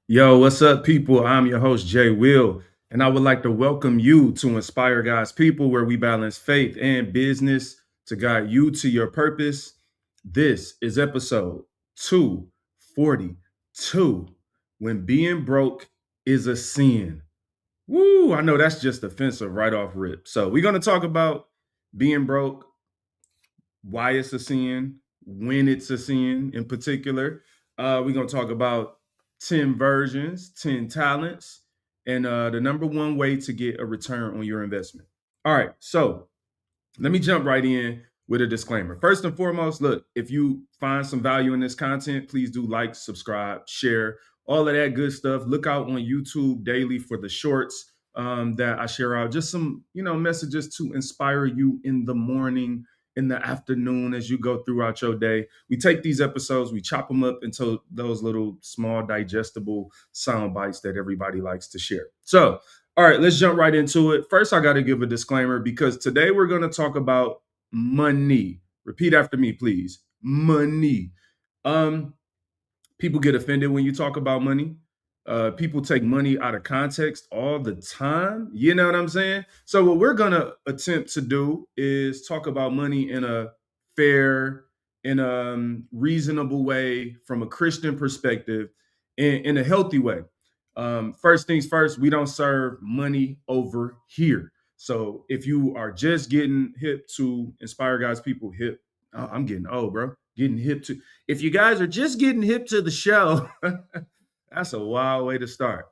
Yo, what's up, people? I'm your host, Jay Will, and I would like to welcome you to Inspire God's People, where we balance faith and business to guide you to your purpose. This is episode 242, When Being Broke is a Sin. Woo, I know that's just offensive right off rip. So, we're going to talk about being broke, why it's a sin, when it's a sin in particular. We're going to talk about 10 versions, 10 talents, and the number one way to get a return on your investment. All right, so let me jump right in with a disclaimer. First and foremost, look, if you find some value in this content, please do like, subscribe, share, all of that good stuff. Look out on YouTube daily for the shorts that I share out. Just some, messages to inspire you in the morning, in the afternoon, as you go throughout your day. We take these episodes, we chop them up into those little small digestible sound bites that everybody likes to share. So, all right, let's jump right into it. First, I got to give a disclaimer because today we're going to talk about money. Repeat after me, please. Money. Um, People get offended when you talk about money. People take money out of context all the time. You know what I'm saying? So, what we're going to attempt to do is talk about money in a fair, in a reasonable way, from a Christian perspective, in a healthy way. First things first, we don't serve money over here. So, if you are just getting hip to Inspire God's People, I'm getting old, bro. Getting hip to if you guys are just getting hip to the show, that's a wild way to start.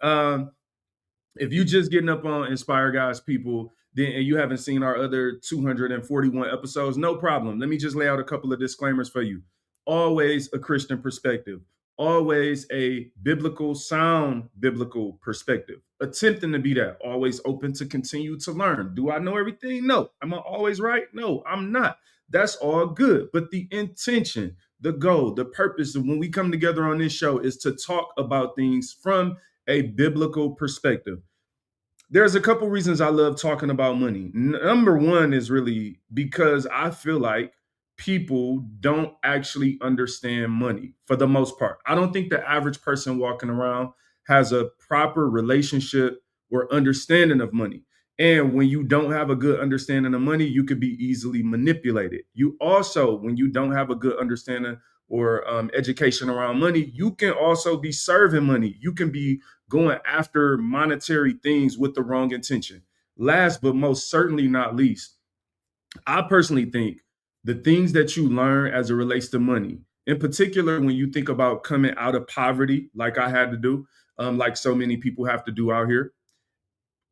If you just getting up on Inspire Guys People, then and you haven't seen our other 241 episodes, no problem. Let me just lay out a couple of disclaimers for you. Always a Christian perspective, always a sound biblical perspective. Attempting to be that, always open to continue to learn. Do I know everything? No. Am I always right? No, I'm not. That's all good. But the intention, the goal, the purpose of when we come together on this show is to talk about things from a biblical perspective. There's a couple reasons I love talking about money. Number one is really because I feel like people don't actually understand money for the most part. I don't think the average person walking around has a proper relationship or understanding of money. And when you don't have a good understanding of money, you could be easily manipulated. You also, when you don't have a good understanding or education around money, you can also be serving money. You can be going after monetary things with the wrong intention. Last but most certainly not least, I personally think the things that you learn as it relates to money, in particular, when you think about coming out of poverty, like I had to do, like so many people have to do out here,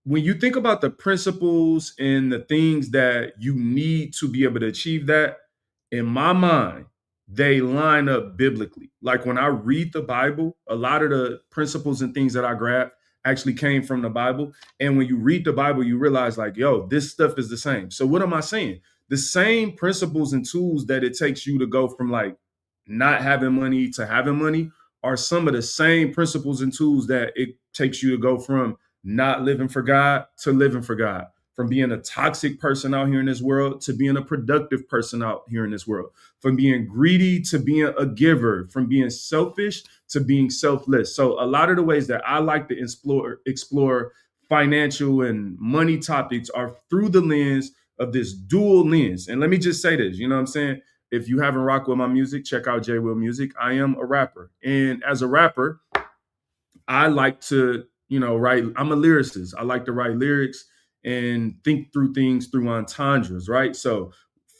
when you think about the principles and the things that you need to be able to achieve that, in my mind, they line up biblically. Like when I read the Bible, a lot of the principles and things that I grab actually came from the Bible. And when you read the Bible, you realize, like, yo, this stuff is the same. So, what am I saying? The same principles and tools that it takes you to go from like not having money to having money are some of the same principles and tools that it takes you to go from not living for God to living for God, from being a toxic person out here in this world to being a productive person out here in this world, from being greedy to being a giver, from being selfish to being selfless. So a lot of the ways that I like to explore financial and money topics are through the lens of this dual lens. And let me just say this, you know what I'm saying? If you haven't rocked with my music, check out J Will Music. I am a rapper. And as a rapper, I like to, write. I'm a lyricist. I like to write lyrics and think through things through entendres, right? So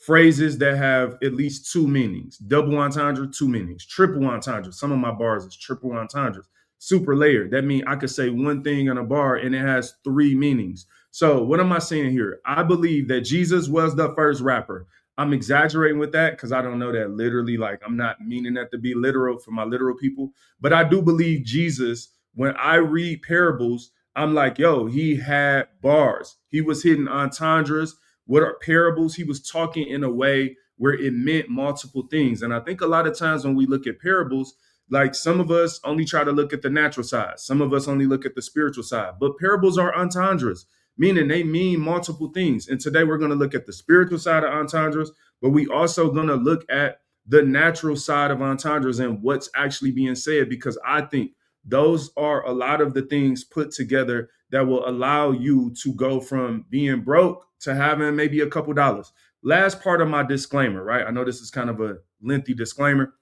phrases that have at least two meanings. Double entendre, two meanings. Triple entendre. Some of my bars is triple entendres. Super layered. That means I could say one thing in a bar and it has three meanings. So what am I saying here? I believe that Jesus was the first rapper. I'm exaggerating with that because I don't know that literally. Like, I'm not meaning that to be literal for my literal people, but I do believe Jesus, when I read parables, I'm like, yo, he had bars. He was hitting entendres. What are parables? He was talking in a way where it meant multiple things. And I think a lot of times when we look at parables, like some of us only try to look at the natural side. Some of us only look at the spiritual side. But parables are entendres, meaning they mean multiple things. And today we're going to look at the spiritual side of entendres, but we also going to look at the natural side of entendres and what's actually being said, because I think Those are a lot of the things put together that will allow you to go from being broke to having maybe a couple dollars. Last part of my disclaimer, right? I know this is kind of a lengthy disclaimer.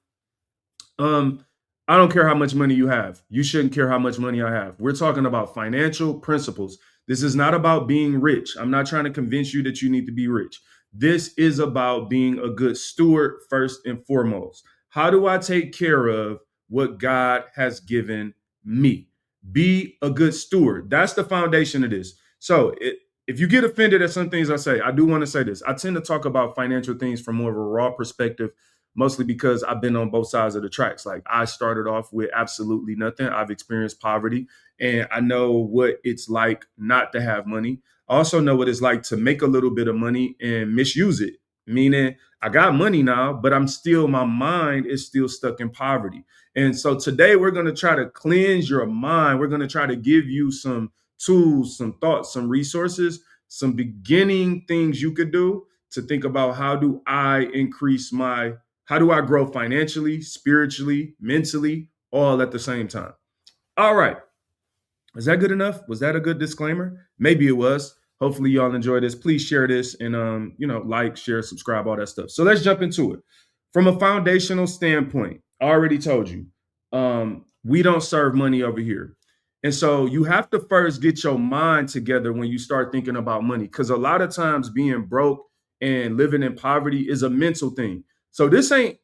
um, I don't care how much money you have. You shouldn't care how much money I have. We're talking about financial principles. This is not about being rich. I'm not trying to convince you that you need to be rich. This is about being a good steward first and foremost. How do I take care of what God has given me? Be a good steward. That's the foundation of this. So, if you get offended at some things I say, I do want to say this. I tend to talk about financial things from more of a raw perspective, mostly because I've been on both sides of the tracks. Like, I started off with absolutely nothing. I've experienced poverty, and I know what it's like not to have money. I also know what it's like to make a little bit of money and misuse it. Meaning, I got money now, but my mind is still stuck in poverty. And so today we're going to try to cleanse your mind. We're going to try to give you some tools, some thoughts, some resources, some beginning things you could do to think about how do I grow financially, spiritually, mentally, all at the same time? All right. Is that good enough? Was that a good disclaimer? Maybe it was. Hopefully y'all enjoy this. Please share this and like, share, subscribe, all that stuff. So let's jump into it. From a foundational standpoint, I already told you, we don't serve money over here. And so you have to first get your mind together when you start thinking about money, because a lot of times being broke and living in poverty is a mental thing. So this ain't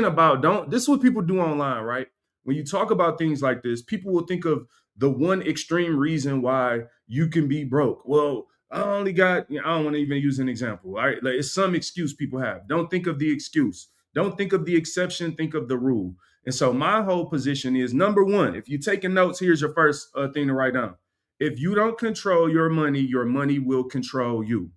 about don't this is what people do online, right? When you talk about things like this, people will think of the one extreme reason why you can be broke. Well, I only got, I don't want to even use an example. All right. Like, it's some excuse people have. Don't think of the excuse. Don't think of the exception. Think of the rule. And so my whole position is, number one, if you're taking notes, here's your first thing to write down. If you don't control your money will control you.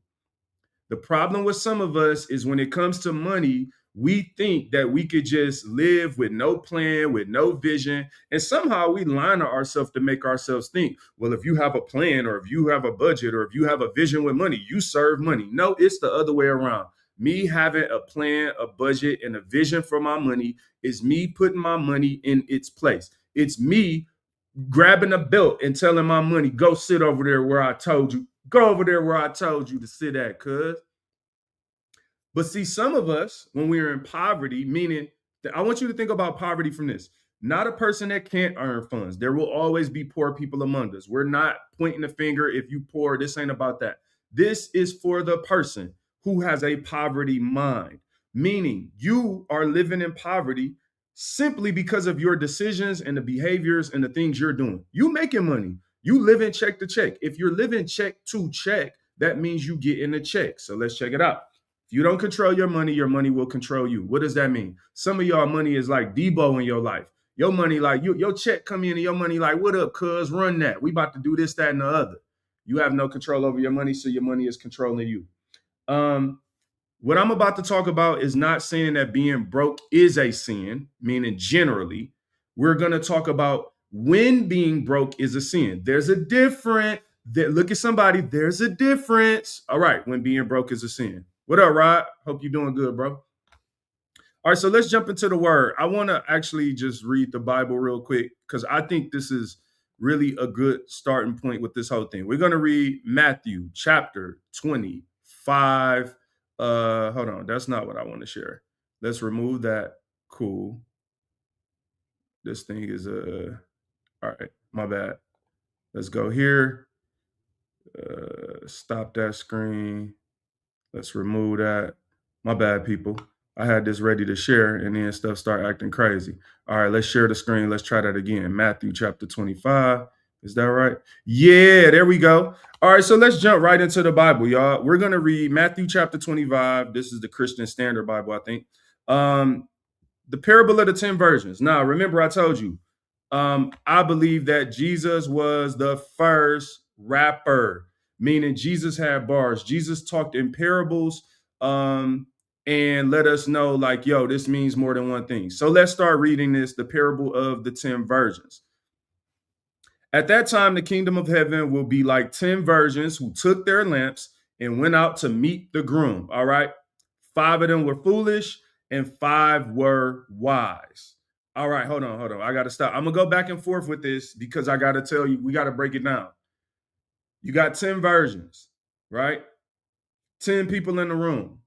The problem with some of us is when it comes to money, we think that we could just live with no plan, with no vision. And somehow we lie to ourselves to make ourselves think, well, if you have a plan, or if you have a budget, or if you have a vision with money, you serve money. No, it's the other way around. Me having a plan, a budget, and a vision for my money is me putting my money in its place. It's me grabbing a belt and telling my money, go sit over there where I told you. Go over there where I told you to sit at, cuz. But see, some of us, when we are in poverty, meaning that I want you to think about poverty from this. Not a person that can't earn funds. There will always be poor people among us. We're not pointing the finger if you poor. This ain't about that. This is for the person who has a poverty mind, meaning you are living in poverty simply because of your decisions and the behaviors and the things you're doing. You making money. You live in check to check. If you're living check to check, that means you get in a check. So let's check it out. If you don't control your money will control you. What does that mean? Some of y'all money is like Debo in your life. Your money, like your check come in and your money like, what up, cuz? Run that. We about to do this, that, and the other. You have no control over your money, so your money is controlling you. What I'm about to talk about is not saying that being broke is a sin, meaning generally. We're going to talk about when being broke is a sin. There's a difference. Look at somebody. There's a difference. All right, when being broke is a sin. What up, Rod? Hope you're doing good, bro. All right, so let's jump into the word. I want to actually just read the Bible real quick because I think this is really a good starting point with this whole thing. We're going to read Matthew chapter 25. Hold on, that's not what I want to share. Let's remove that. Cool. This thing is all right, my bad. Let's go here. Stop that screen. Let's remove that. My bad, people. I had this ready to share and then stuff start acting crazy. All right, let's share the screen. Let's try that again. Matthew chapter 25. Is that right? Yeah, there we go. All right, so let's jump right into the Bible, y'all. We're going to read Matthew chapter 25. This is the Christian Standard Bible, I think. The parable of the 10 virgins. Now, remember I told you, I believe that Jesus was the first rapper, meaning Jesus had bars. Jesus talked in parables and let us know, like, yo, this means more than one thing. So let's start reading this, the parable of the 10 virgins. At that time, the kingdom of heaven will be like 10 virgins who took their lamps and went out to meet the groom. All right. 5 of them were foolish and 5 were wise. All right, hold on, hold on. I got to stop. I'm going to go back and forth with this because I got to tell you, we got to break it down. You got 10 versions, right? 10 people in the room.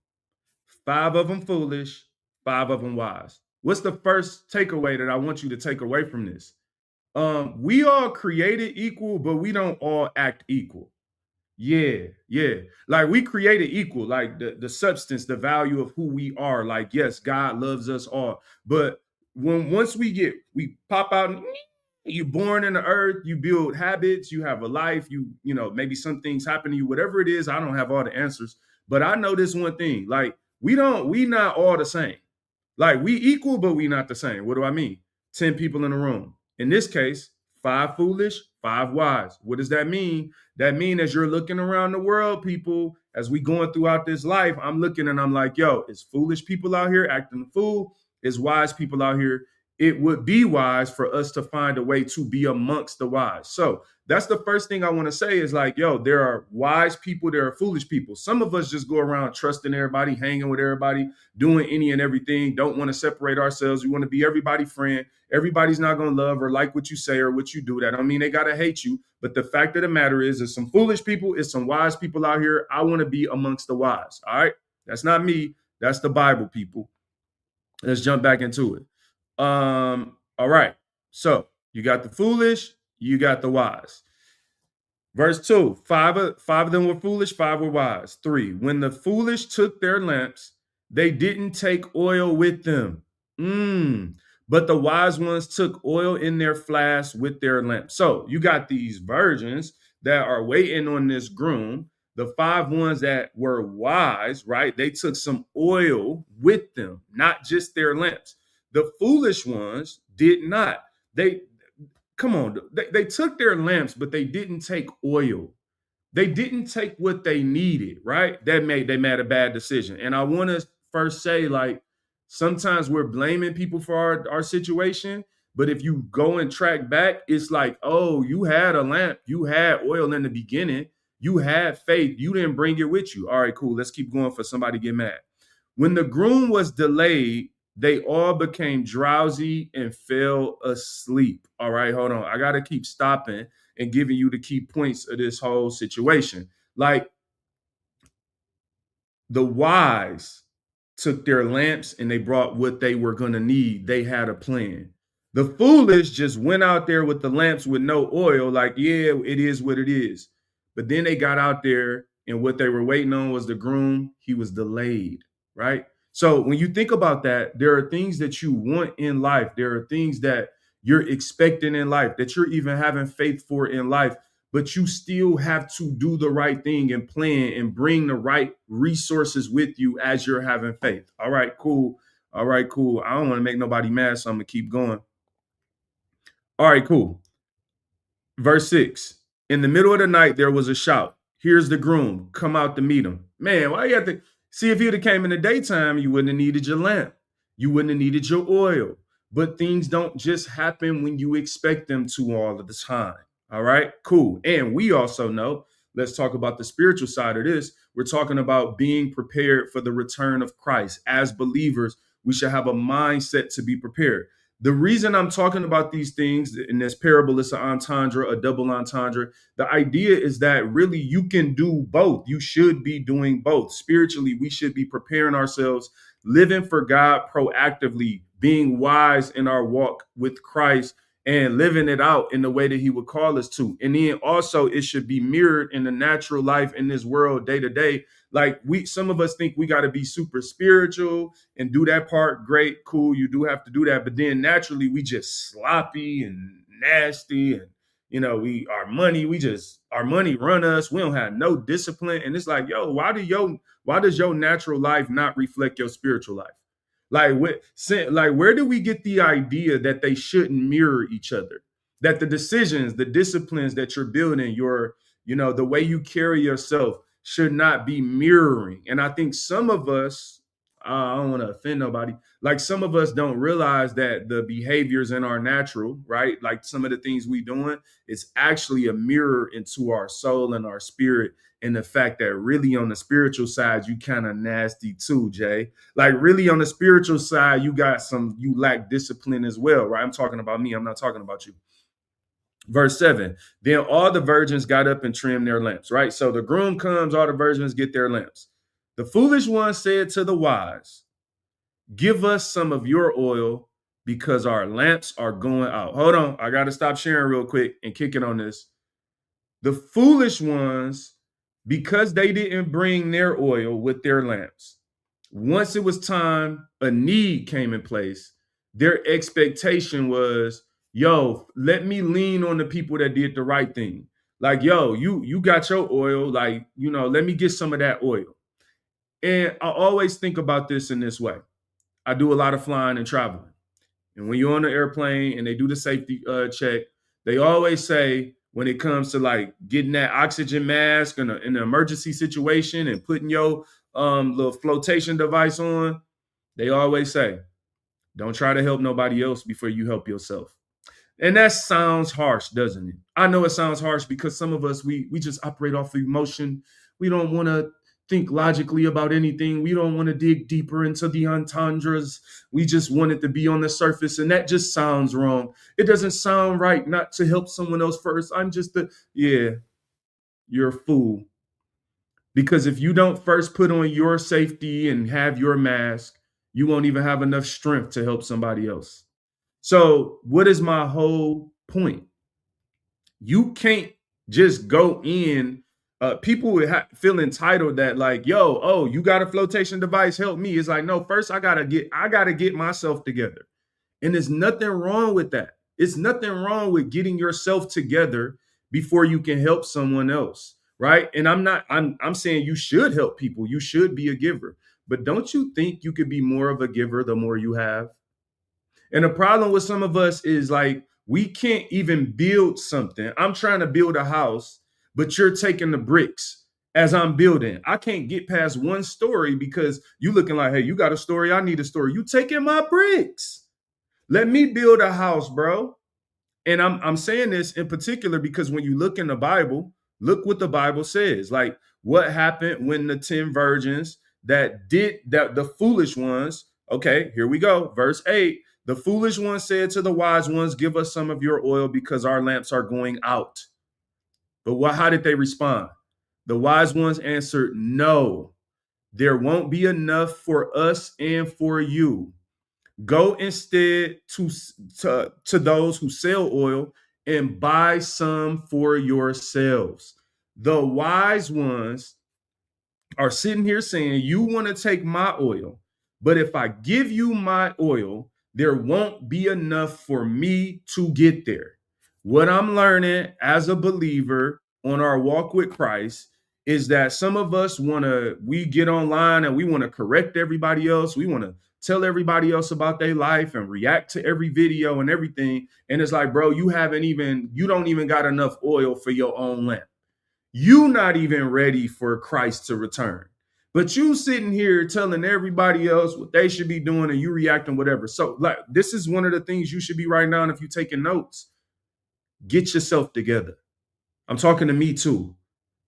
5 of them foolish, 5 of them wise. What's the first takeaway that I want you to take away from this? We all created equal, but we don't all act equal. Yeah, yeah. Like we created equal, like the substance, the value of who we are. Like, yes, God loves us all. But once we pop out and you're born in the earth, you build habits, you have a life, maybe some things happen to you, whatever it is, I don't have all the answers. But I know this one thing, like we not all the same. Like we equal, but we not the same. What do I mean? 10 people in a room. In this case, 5 foolish, 5 wise. What does that mean? That mean as you're looking around the world, people, as we going throughout this life, I'm looking and I'm like, yo, it's foolish people out here acting a fool. It's wise people out here. It would be wise for us to find a way to be amongst the wise. So that's the first thing I want to say is like, yo, there are wise people, there are foolish people. Some of us just go around trusting everybody, hanging with everybody, doing any and everything, don't want to separate ourselves. We want to be everybody's friend. Everybody's not going to love or like what you say or what you do. That don't mean they got to hate you. But the fact of the matter is, there's some foolish people, it's some wise people out here. I want to be amongst the wise. All right. That's not me. That's the Bible, people. Let's jump back into it. All right. So you got the foolish, you got the wise. Verse 2, five of them were foolish, 5 were wise. 3, when the foolish took their lamps, they didn't take oil with them. But the wise ones took oil in their flasks with their lamps. So you got these virgins that are waiting on this groom. The 5 ones that were wise, right? They took some oil with them, not just their lamps. The foolish ones did not. They Come on, they took their lamps, but they didn't take oil. They didn't take what they needed, right? They made a bad decision. And I want to first say, like, sometimes we're blaming people for our situation. But if you go and track back, it's like, oh, you had a lamp, you had oil in the beginning, you had faith, you didn't bring it with you. All right, cool. Let's keep going for somebody to get mad. When the groom was delayed, they all became drowsy and fell asleep. All right, hold on. I got to keep stopping and giving you the key points of this whole situation. Like the wise took their lamps and they brought what they were going to need. They had a plan. The foolish just went out there with the lamps with no oil, like, yeah, it is what it is. But then they got out there and what they were waiting on was the groom. He was delayed, right? So when you think about that, there are things that you want in life. There are things that you're expecting in life, that you're even having faith for in life, but you still have to do the right thing and plan and bring the right resources with you as you're having faith. All right, cool. All right, cool. I don't want to make nobody mad, so I'm going to keep going. All right, cool. Verse 6. In the middle of the night, there was a shout. Here's the groom. Come out to meet him. Man, why you have to see if you'd have came in the daytime, you wouldn't have needed your lamp. You wouldn't have needed your oil. But things don't just happen when you expect them to all of the time. All right, cool. And we also know, let's talk about the spiritual side of this. We're talking about being prepared for the return of Christ. As believers, we should have a mindset to be prepared. The reason I'm talking about these things in this parable is an entendre, a double entendre. The idea is that really you can do both. You should be doing both. Spiritually, we should be preparing ourselves, living for God proactively, being wise in our walk with Christ and living it out in the way that he would call us to. And then also it should be mirrored in the natural life in this world day to day. Like some of us think we got to be super spiritual and do that part. Great, cool. You do have to do that. But then naturally we just sloppy and nasty and our money run us. We don't have no discipline. And it's like, yo, why does your natural life not reflect your spiritual life? Like where do we get the idea that they shouldn't mirror each other? That the decisions, the disciplines that you're building, the way you carry yourself should not be mirroring. And I think some of us, I don't want to offend nobody. Like some of us don't realize that the behaviors in our natural, right? Like some of the things we doing, it's actually a mirror into our soul and our spirit. And the fact that really on the spiritual side, you kind of nasty too, Jay. Like really on the spiritual side, you lack discipline as well, right? I'm talking about me. I'm not talking about you. Verse 7, then all the virgins got up and trimmed their lamps, right? So the groom comes, all the virgins get their lamps. The foolish one said to the wise, give us some of your oil because our lamps are going out. Hold on, I got to stop sharing real quick and kick it on this. The foolish ones, because they didn't bring their oil with their lamps, once it was time, a need came in place, their expectation was, yo, let me lean on the people that did the right thing. Like, yo, you got your oil, like, let me get some of that oil. And I always think about this in this way. I do a lot of flying and traveling. And when you're on the airplane and they do the safety check, they always say when it comes to like getting that oxygen mask in an emergency situation and putting your little flotation device on, they always say, don't try to help nobody else before you help yourself. And that sounds harsh, doesn't it? I know it sounds harsh because some of us, we just operate off of emotion. We don't want to think logically about anything. We don't want to dig deeper into the entendres. We just want it to be on the surface. And that just sounds wrong. It doesn't sound right not to help someone else first. Yeah, you're a fool. Because if you don't first put on your safety and have your mask, you won't even have enough strength to help somebody else. So, what is my whole point? You can't just go in. People would feel entitled that, like, yo, oh, you got a flotation device, help me. It's like, no, first I gotta get myself together. And there's nothing wrong with that. It's nothing wrong with getting yourself together before you can help someone else, right? And I'm saying you should help people. You should be a giver. But don't you think you could be more of a giver the more you have? And the problem with some of us is like we can't even build something. I'm trying to build a house, but you're taking the bricks as I'm building. I can't get past one story because you looking like, hey, you got a story, I need a story. You taking my bricks. Let me build a house, bro. And I'm saying this in particular because when you look in the Bible, look what the Bible says. Like what happened when the 10 virgins the foolish ones, okay, here we go. Verse 8, the foolish ones said to the wise ones, give us some of your oil because our lamps are going out. But how did they respond? The wise ones answered, no, there won't be enough for us and for you. Go instead to those who sell oil and buy some for yourselves. The wise ones are sitting here saying, you want to take my oil, but if I give you my oil, there won't be enough for me to get there. What I'm learning as a believer on our walk with Christ is that some of us we get online and we want to correct everybody else. We want to tell everybody else about their life and react to every video and everything. And it's like, bro, you don't even got enough oil for your own lamp. You not even ready for Christ to return. But you sitting here telling everybody else what they should be doing and you reacting whatever. So like this is one of the things you should be writing down if you're taking notes. Get yourself together. I'm talking to me too.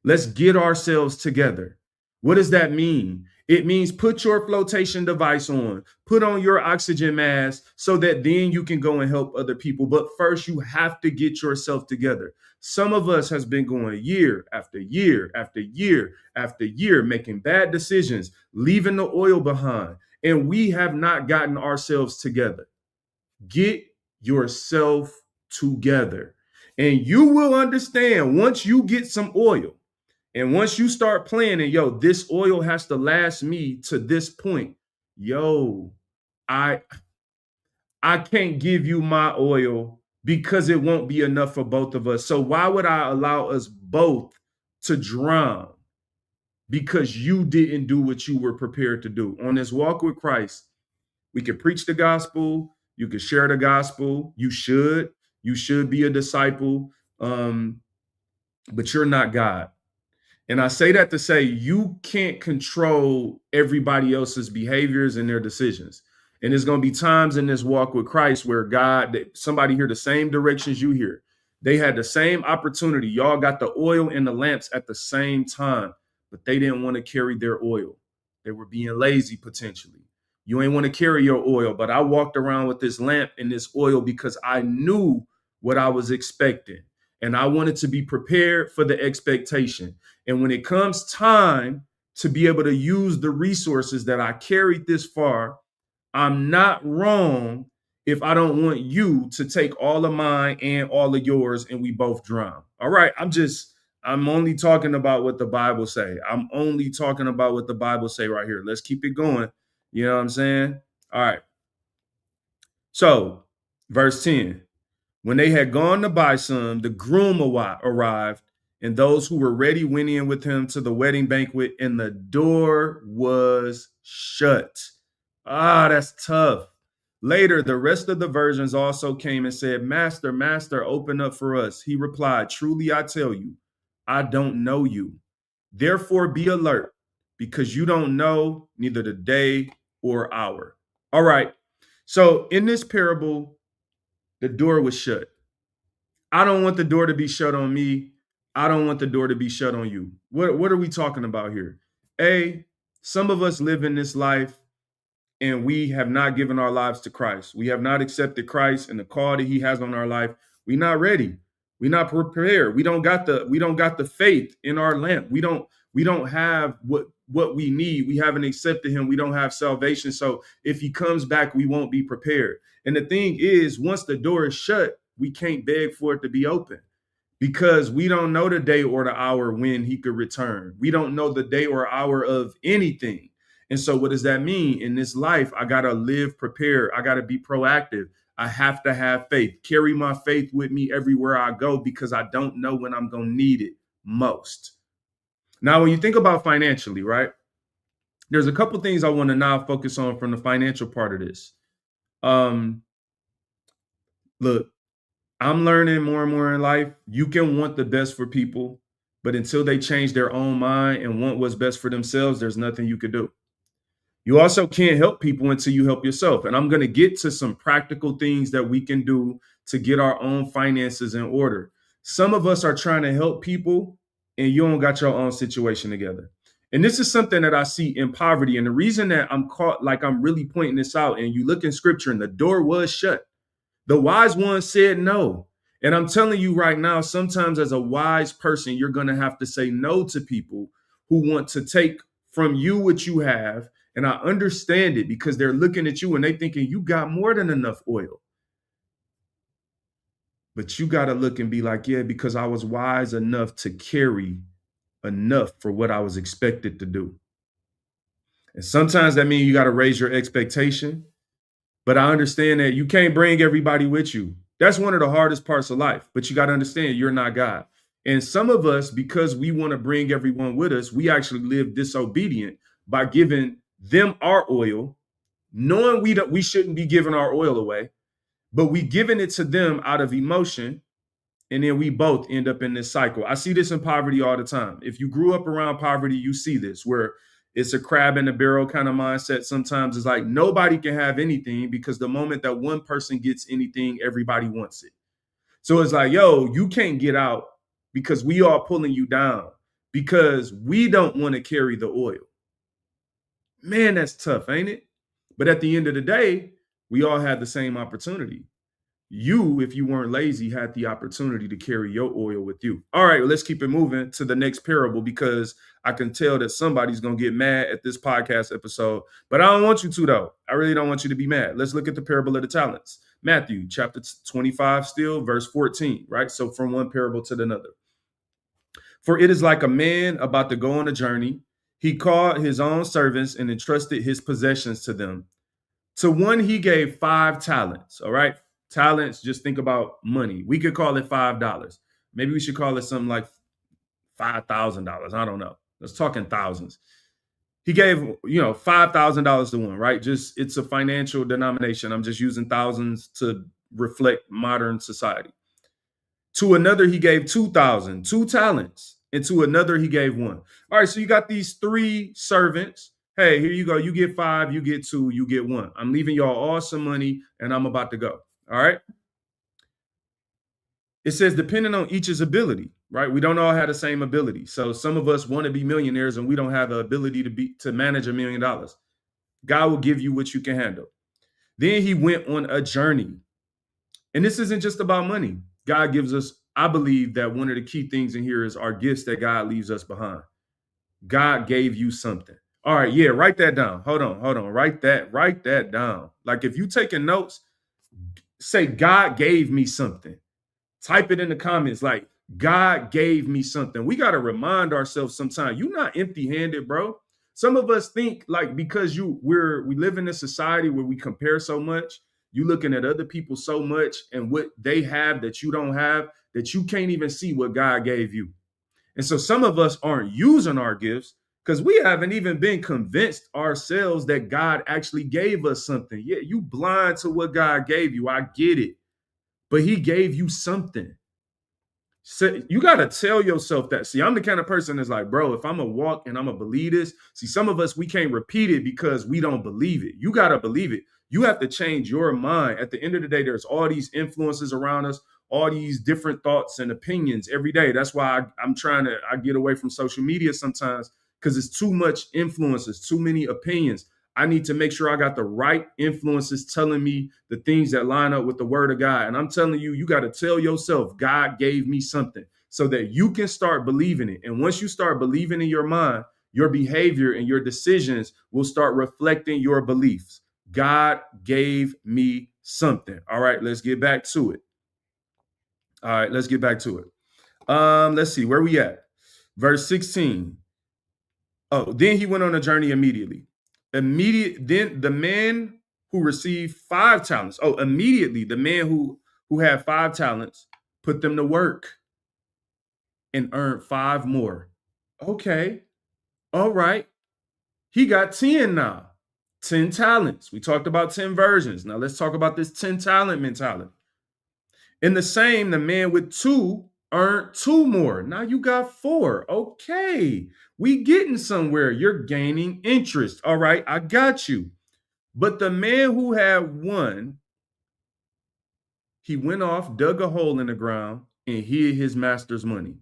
Let's get ourselves together. What does that mean? It means put your flotation device on, put on your oxygen mask so that then you can go and help other people. But first, you have to get yourself together. Some of us has been going year after year after year after year, making bad decisions, leaving the oil behind, and we have not gotten ourselves together. Get yourself together. And you will understand once you get some oil and once you start planning, yo, this oil has to last me to this point. Yo, I can't give you my oil because it won't be enough for both of us. So why would I allow us both to drown? Because you didn't do what you were prepared to do. On this walk with Christ, we can preach the gospel, you can share the gospel, you should be a disciple, but you're not God. And I say that to say you can't control everybody else's behaviors and their decisions. And there's going to be times in this walk with Christ where somebody hear the same directions you hear. They had the same opportunity. Y'all got the oil and the lamps at the same time, but they didn't want to carry their oil. They were being lazy potentially. You ain't want to carry your oil, but I walked around with this lamp and this oil because I knew what I was expecting. And I wanted to be prepared for the expectation. And when it comes time to be able to use the resources that I carried this far, I'm not wrong if I don't want you to take all of mine and all of yours and we both drown. All right. I'm only talking about what the Bible say. I'm only talking about what the Bible say right here. Let's keep it going. You know what I'm saying? All right. So, verse 10. When they had gone to buy some, the groom arrived, and those who were ready went in with him to the wedding banquet, and the door was shut. Ah, that's tough. Later, the rest of the virgins also came and said, Master, Master, open up for us. He replied, Truly I tell you, I don't know you. Therefore be alert, because you don't know neither the day or hour. All right. So in this parable, the door was shut. I don't want the door to be shut on me. I don't want the door to be shut on you. What are we talking about here? Some of us live in this life and we have not given our lives to Christ. We have not accepted Christ and the call that he has on our life. We're not ready. We're not prepared. We don't got the faith in our lamp. We don't have what we need. We haven't accepted him. We don't have salvation. So if he comes back, we won't be prepared. And the thing is, once the door is shut, we can't beg for it to be open because we don't know the day or the hour when he could return. We don't know the day or hour of anything. And so what does that mean? In this life, I got to live prepared. I got to be proactive. I have to have faith, carry my faith with me everywhere I go because I don't know when I'm going to need it most. Now, when you think about financially, right, there's a couple things I want to now focus on from the financial part of this. Look, I'm learning more and more in life. You can want the best for people, but until they change their own mind and want what's best for themselves, there's nothing you can do. You also can't help people until you help yourself. And I'm going to get to some practical things that we can do to get our own finances in order. Some of us are trying to help people and you don't got your own situation together. And this is something that I see in poverty. And the reason that I'm really pointing this out, and you look in scripture and the door was shut. The wise one said no. And I'm telling you right now, sometimes as a wise person, you're going to have to say no to people who want to take from you what you have. And I understand it because they're looking at you and they thinking you got more than enough oil. But you got to look and be like, yeah, because I was wise enough to carry enough for what I was expected to do. And sometimes that means you got to raise your expectation. But I understand that you can't bring everybody with you. That's one of the hardest parts of life. But you got to understand you're not God. And some of us, because we want to bring everyone with us, we actually live disobedient by giving them our oil, knowing we shouldn't be giving our oil away, but we giving it to them out of emotion. And then we both end up in this cycle. I see this in poverty all the time. If you grew up around poverty, you see this where it's a crab in the barrel kind of mindset. Sometimes it's like nobody can have anything because the moment that one person gets anything, everybody wants it. So it's like, yo, you can't get out because we are pulling you down because we don't want to carry the oil. Man, that's tough, ain't it? But at the end of the day, we all had the same opportunity. You, if you weren't lazy, had the opportunity to carry your oil with you. All right, well, let's keep it moving to the next parable because I can tell that somebody's going to get mad at this podcast episode. But I don't want you to, though. I really don't want you to be mad. Let's look at the parable of the talents. Matthew chapter 25 still, verse 14, right? So from one parable to another. For it is like a man about to go on a journey. He called his own servants and entrusted his possessions to them. To one he gave 5 talents, all right? Talents, just think about money. We could call it $5. Maybe we should call it something like $5,000. I don't know. Let's talk in thousands. He gave, $5,000 to one, right? Just it's a financial denomination. I'm just using thousands to reflect modern society. To another, he gave 2,000, 2 talents. and to another he gave one. All right, so you got these three servants. Hey, here you go. You get five, you get two, you get one. I'm leaving y'all all some money and I'm about to go. All right. It says depending on each's ability, right? We don't all have the same ability. So some of us want to be millionaires and we don't have the ability to manage $1 million. God will give you what you can handle. Then he went on a journey. And this isn't just about money. God gives us, I believe that one of the key things in here is our gifts that God leaves us behind. God gave you something. All right, yeah, write that down. Hold on. Write that down. Like if you taking notes, say God gave me something. Type it in the comments like God gave me something. We got to remind ourselves sometimes you're not empty-handed, bro. Some of us think like because we live in a society where we compare so much, you looking at other people so much and what they have that you don't have, that you can't even see what God gave you. And so some of us aren't using our gifts because we haven't even been convinced ourselves that God actually gave us something. Yeah, you blind to what God gave you. I get it. But he gave you something. So you got to tell yourself that. See, I'm the kind of person that's like, bro, if I'm going to walk and I'm going to believe this, see, some of us, we can't repeat it because we don't believe it. You got to believe it. You have to change your mind. At the end of the day, there's all these influences around us, all these different thoughts and opinions every day. That's why I get away from social media sometimes because it's too much influences, too many opinions. I need to make sure I got the right influences telling me the things that line up with the word of God. And I'm telling you, you got to tell yourself, God gave me something so that you can start believing it. And once you start believing in your mind, your behavior and your decisions will start reflecting your beliefs. God gave me something. All right, let's get back to it. Let's see where we at. Verse 16. Oh, then he went on a journey immediately. Then the man who received 5 talents. Oh, immediately the man who had 5 talents put them to work and earned 5 more. Okay. All right. He got 10 now. 10 talents. We talked about 10 versions. Now let's talk about this 10 talent mentality. In the same, the man with 2 earned 2 more. Now you got 4. Okay. We getting somewhere. You're gaining interest. All right. I got you. But the man who had 1, he went off, dug a hole in the ground, and hid his master's money.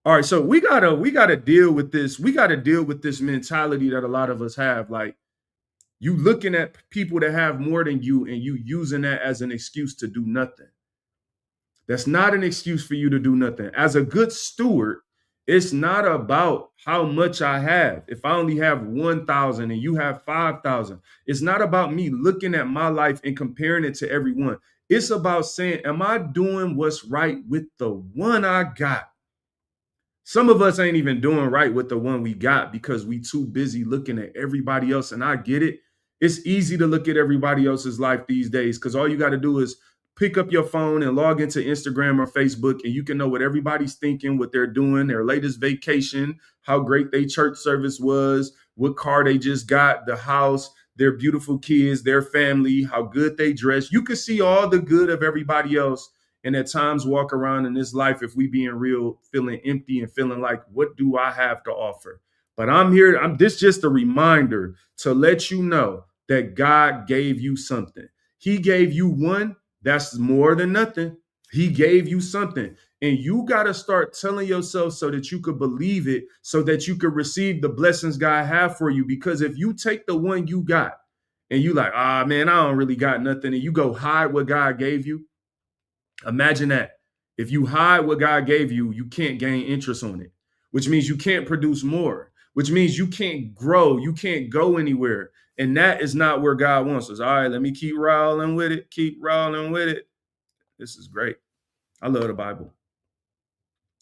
All right. So we gotta deal with this. We gotta deal with this mentality that a lot of us have. Like you looking at people that have more than you and you using that as an excuse to do nothing. That's not an excuse for you to do nothing. As a good steward, it's not about how much I have. If I only have 1,000 and you have 5,000, it's not about me looking at my life and comparing it to everyone. It's about saying, am I doing what's right with the one I got? Some of us ain't even doing right with the one we got because we too busy looking at everybody else. And I get it. It's easy to look at everybody else's life these days because all you got to do is pick up your phone and log into Instagram or Facebook and you can know what everybody's thinking, what they're doing, their latest vacation, how great their church service was, what car they just got, the house, their beautiful kids, their family, how good they dress. You can see all the good of everybody else and at times walk around in this life, if we being real, feeling empty and feeling like, what do I have to offer? But this just a reminder to let you know that God gave you something. He gave you 1. That's more than nothing. He gave you something. And you got to start telling yourself so that you could believe it, so that you could receive the blessings God have for you. Because if you take the one you got and you like, man, I don't really got nothing, and you go hide what God gave you, imagine that. If you hide what God gave you, you can't gain interest on it, which means you can't produce more, which means you can't grow. You can't go anywhere. And that is not where God wants us. All right, let me keep rolling with it. This is great. I love the Bible.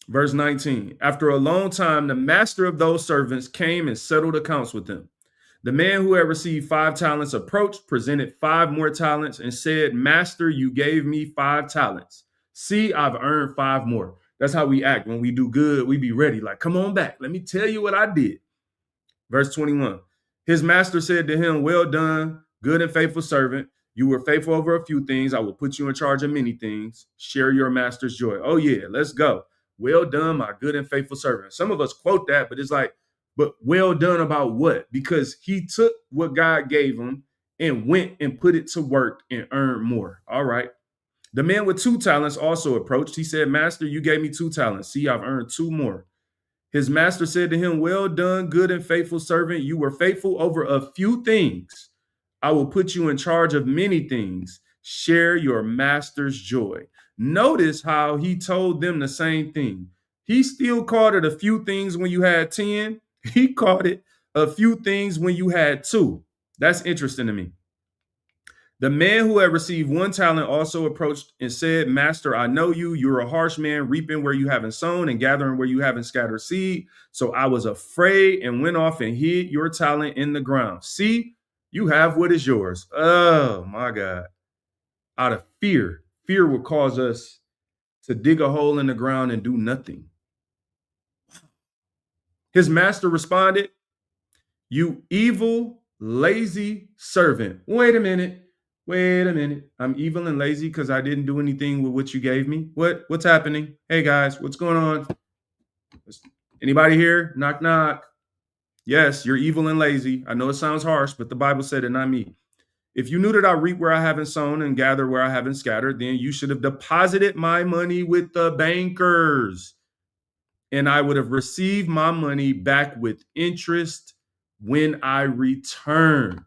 Verse 19, after a long time, the master of those servants came and settled accounts with them. The man who had received 5 talents approached, presented 5 more talents, and said, Master, you gave me 5 talents. See, I've earned 5 more. That's how we act when we do good. We be ready. Like, come on back. Let me tell you what I did. Verse 21, his master said to him, well done, good and faithful servant. You were faithful over a few things. I will put you in charge of many things. Share your master's joy. Oh, yeah, let's go. well done, my good and faithful servant. Some of us quote that, but it's like, but well done about what? Because he took what God gave him and went and put it to work and earned more. All right. The man with 2 talents also approached. He said, Master, you gave me 2 talents. See, I've earned 2 more. His master said to him, well done, good and faithful servant. You were faithful over a few things. I will put you in charge of many things. Share your master's joy. Notice how he told them the same thing. He still called it a few things when you had 10. He called it a few things when you had 2. That's interesting to me. The man who had received 1 talent also approached and said, Master, I know you. You're a harsh man, reaping where you haven't sown and gathering where you haven't scattered seed. So I was afraid and went off and hid your talent in the ground. See, you have what is yours. Oh, my God. Out of fear, fear will cause us to dig a hole in the ground and do nothing. His master responded, you evil, lazy servant. Wait a minute. I'm evil and lazy because I didn't do anything with what you gave me. What's happening? Hey guys, what's going on? Anybody here? Knock, knock. Yes, you're evil and lazy. I know it sounds harsh, but the Bible said it, not me. If you knew that I reap where I haven't sown and gather where I haven't scattered, then you should have deposited my money with the bankers, and I would have received my money back with interest when I returned.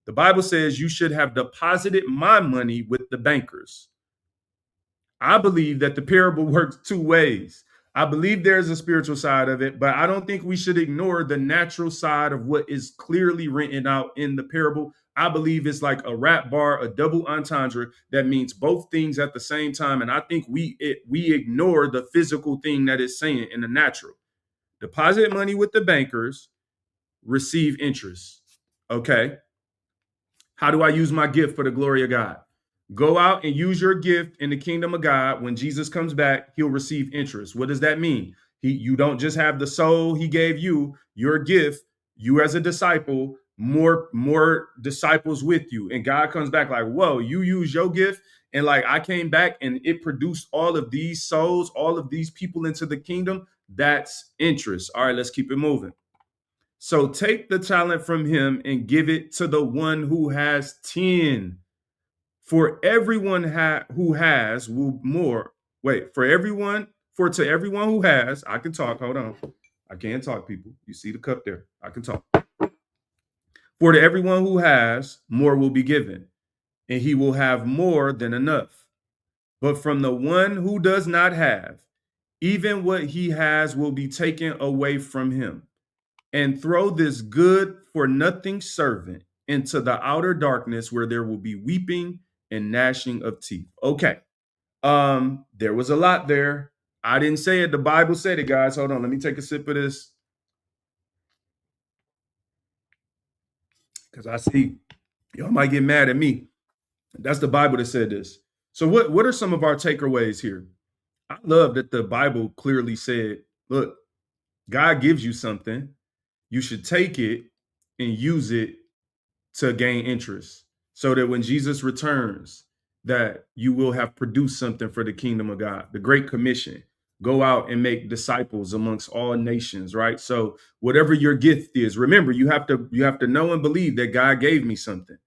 The Bible says you should have deposited my money with the bankers. I believe that the parable works 2 ways. I believe there's a spiritual side of it, but I don't think we should ignore the natural side of what is clearly written out in the parable. I believe it's like a rap bar, a double entendre that means both things at the same time. And I think we ignore the physical thing that it's saying in the natural. Deposit money with the bankers, receive interest. Okay. How do I use my gift for the glory of God? Go out and use your gift in the kingdom of God. When Jesus comes back, he'll receive interest. What does that mean? You don't just have the soul he gave you, your gift, you as a disciple, more disciples with you. And God comes back like, whoa, you use your gift. And like I came back and it produced all of these souls, all of these people into the kingdom. That's interest. All right, let's keep it moving. So take the talent from him and give it to the one who has 10. For everyone who has will more. Wait, to everyone who has, I can talk. Hold on. I can't talk, people. You see the cup there. I can talk. For to everyone who has, more will be given, and he will have more than enough. But from the one who does not have, even what he has will be taken away from him. And throw this good for nothing servant into the outer darkness where there will be weeping and gnashing of teeth. Okay. There was a lot there. I didn't say it. The Bible said it, guys. Hold on. Let me take a sip of this. Because I see y'all might get mad at me. That's the Bible that said this. So what are some of our takeaways here? I love that the Bible clearly said, look, God gives you something. You should take it and use it to gain interest so that when Jesus returns, that you will have produced something for the kingdom of God. The Great Commission, go out and make disciples amongst all nations, right? So whatever your gift is, remember, you have to know and believe that God gave me something.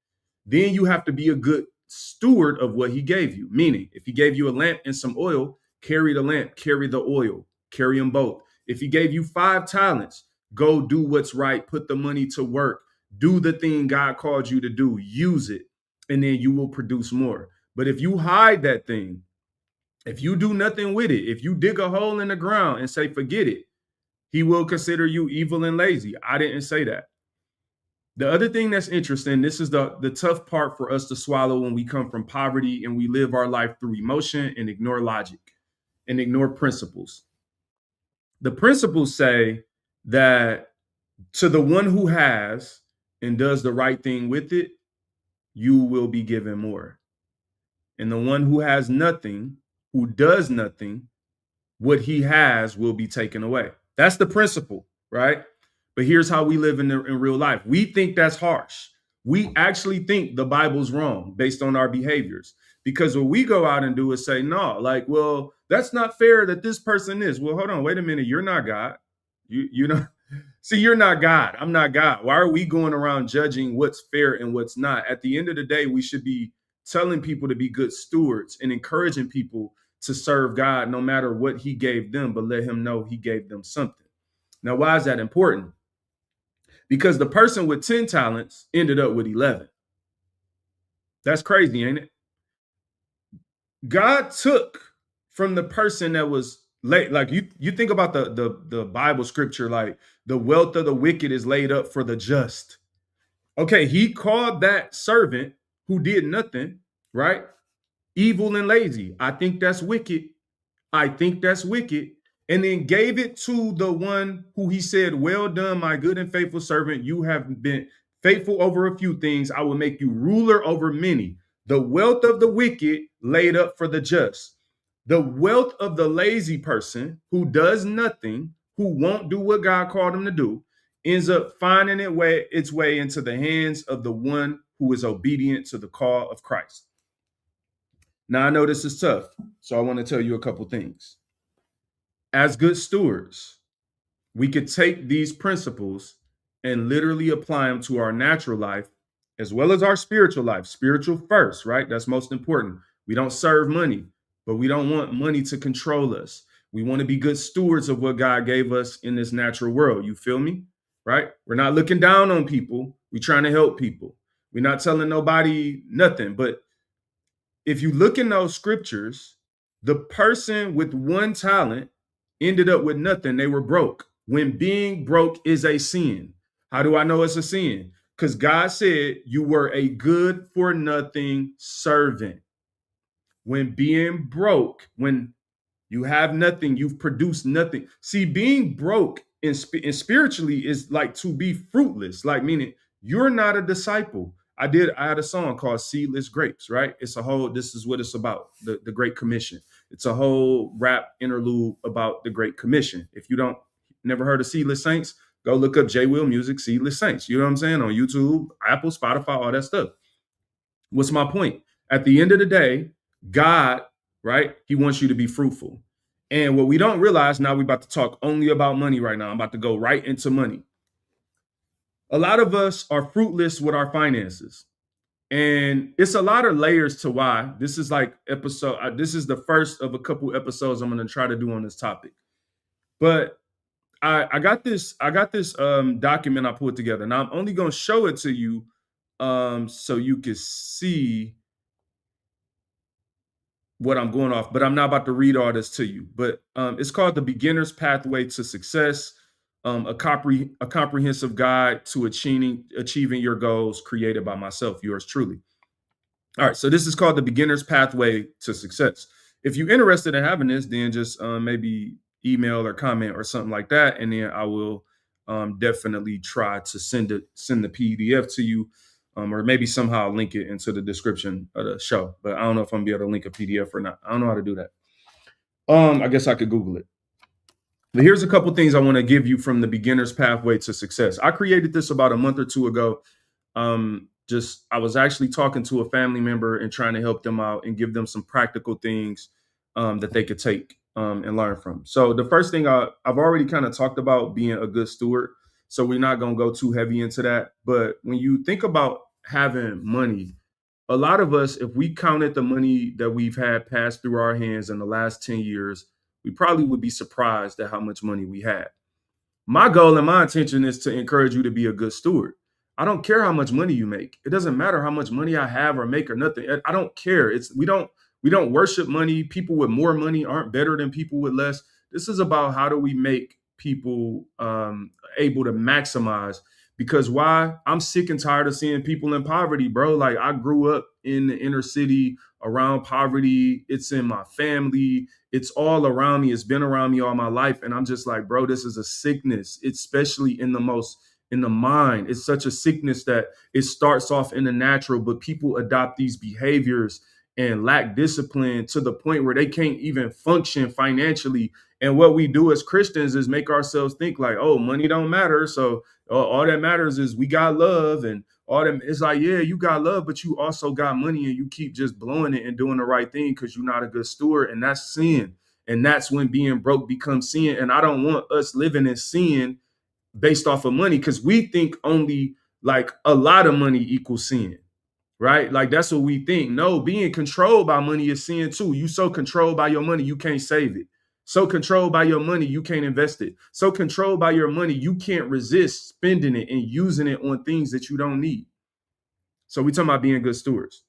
Then you have to be a good steward of what he gave you. Meaning, if he gave you a lamp and some oil, carry the lamp, carry the oil, carry them both. If he gave you 5 talents, go do what's right, put the money to work, do the thing God called you to do, use it, and then you will produce more. But if you hide that thing, if you do nothing with it, if you dig a hole in the ground and say, forget it, he will consider you evil and lazy. I didn't say that. The other thing that's interesting, this is the tough part for us to swallow when we come from poverty and we live our life through emotion and ignore logic and ignore principles. The principles say that to the one who has and does the right thing with it, you will be given more. And the one who has nothing, who does nothing, what he has will be taken away. That's the principle, right? But here's how we live in real life. We think that's harsh. We actually think the Bible's wrong based on our behaviors. Because what we go out and do is say, no, like, well, that's not fair that this person is. Well, hold on, wait a minute. You're not God. You know, see, you're not God. I'm not God. Why are we going around judging what's fair and what's not? At the end of the day, we should be telling people to be good stewards and encouraging people to serve God no matter what he gave them, but let him know he gave them something. Now, why is that important? Because the person with 10 talents ended up with 11. That's crazy, ain't it? God took from the person that was late. Like you think about the Bible scripture, like the wealth of the wicked is laid up for the just. Okay, he called that servant who did nothing, right? Evil and lazy. I think that's wicked. I think that's wicked. And then gave it to the one who he said, well done, my good and faithful servant. You have been faithful over a few things. I will make you ruler over many. The wealth of the wicked laid up for the just. The wealth of the lazy person who does nothing, who won't do what God called him to do, ends up finding its way into the hands of the one who is obedient to the call of Christ. Now, I know this is tough, so I want to tell you a couple things. As good stewards, we could take these principles and literally apply them to our natural life as well as our spiritual life. Spiritual first, right? That's most important. We don't serve money, but we don't want money to control us. We want to be good stewards of what God gave us in this natural world. You feel me? Right? We're not looking down on people. We're trying to help people. We're not telling nobody nothing. But if you look in those scriptures, the person with one talent ended up with nothing. They were broke. When being broke is a sin. How do I know it's a sin? Because God said you were a good for nothing servant. When being broke, when you have nothing, you've produced nothing. See, being broke and spiritually is like to be fruitless, like meaning you're not a disciple. I had a song called Seedless Grapes, right? This is what it's about, the Great Commission. It's a whole rap interlude about the Great Commission. If you never heard of Seedless Saints, go look up J Will Music, Seedless Saints. You know what I'm saying? On YouTube, Apple, Spotify, all that stuff. What's my point? At the end of the day, God, right? He wants you to be fruitful. And what we don't realize, now we're about to talk only about money right now. I'm about to go right into money. A lot of us are fruitless with our finances. And it's a lot of layers to why. This is like this is the first of a couple episodes I'm going to try to do on this topic. But I got this document I put together. Now I'm only going to show it to you so you can see what I'm going off, but I'm not about to read all this to you. But it's called The Beginner's Pathway to Success, a comprehensive guide to achieving your goals, created by myself, yours truly. All right, so this is called The Beginner's Pathway to Success. If you're interested in having this, then just maybe email or comment or something like that, and then I will definitely try to send the PDF to you. Or maybe somehow link it into the description of the show. But I don't know if I'm gonna be able to link a PDF or not. I don't know how to do that. I guess I could Google it. But here's a couple things I want to give you from the Beginner's Pathway to Success. I created this about a month or two ago. I was actually talking to a family member and trying to help them out and give them some practical things that they could take and learn from. So the first thing I've already kind of talked about being a good steward. So we're not going to go too heavy into that. But when you think about having money, a lot of us, if we counted the money that we've had pass through our hands in the last 10 years, we probably would be surprised at how much money we had. My goal and my intention is to encourage you to be a good steward. I don't care how much money you make. It doesn't matter how much money I have or make or nothing. I don't care. We don't worship money. People with more money aren't better than people with less. This is about how do we make people able to maximize. Because why? I'm sick and tired of seeing people in poverty, bro. Like, I grew up in the inner city around poverty. It's in my family. It's all around me. It's been around me all my life. And I'm just like, bro, this is a sickness, especially in the mind. It's such a sickness that it starts off in the natural, but people adopt these behaviors and lack discipline to the point where they can't even function financially. And what we do as Christians is make ourselves think like, oh, money don't matter. So all that matters is we got love and all that. It's like, yeah, you got love, but you also got money and you keep just blowing it and doing the right thing because you're not a good steward. And that's sin. And that's when being broke becomes sin. And I don't want us living in sin based off of money, because we think only like a lot of money equals sin, right? Like that's what we think. No, being controlled by money is sin too. You so controlled by your money, you can't save it. So controlled by your money, you can't invest it. So controlled by your money, you can't resist spending it and using it on things that you don't need. So we talking about being good stewards.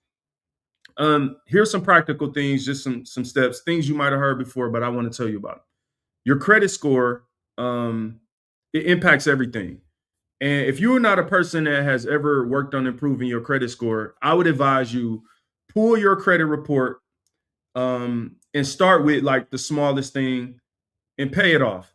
Here's some practical things, just some steps, things you might have heard before, but I want to tell you about. Your credit score, it impacts everything. And if you're not a person that has ever worked on improving your credit score, I would advise you pull your credit report, and start with like the smallest thing and pay it off.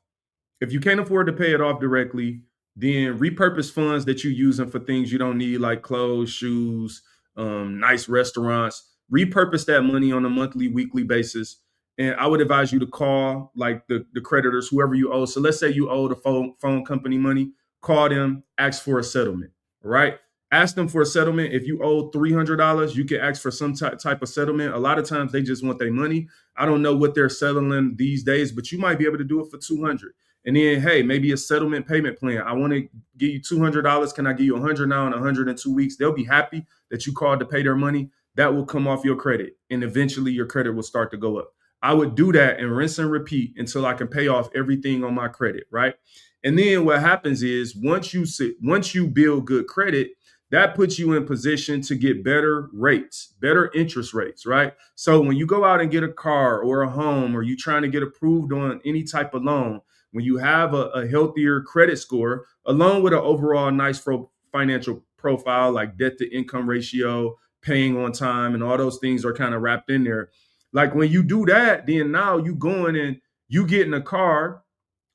If you can't afford to pay it off directly, then repurpose funds that you're using for things you don't need, like clothes, shoes, nice restaurants. Repurpose that money on a monthly, weekly basis. And I would advise you to call like the creditors, whoever you owe. So let's say you owe the phone company money, call them, ask for a settlement, right? Ask them for a settlement. If you owe $300, you can ask for some type of settlement. A lot of times they just want their money. I don't know what they're settling these days, but you might be able to do it for 200. And then, hey, maybe a settlement payment plan. I want to give you $200. Can I give you 100 now and 100 in 2 weeks? They'll be happy that you called to pay their money. That will come off your credit, and eventually your credit will start to go up. I would do that and rinse and repeat until I can pay off everything on my credit, right? And then what happens is once you build good credit, that puts you in position to get better rates, better interest rates, right? So when you go out and get a car or a home, or you trying to get approved on any type of loan, when you have a healthier credit score, along with an overall nice financial profile, like debt to income ratio, paying on time, and all those things are kind of wrapped in there. Like when you do that, then now you going and you getting a car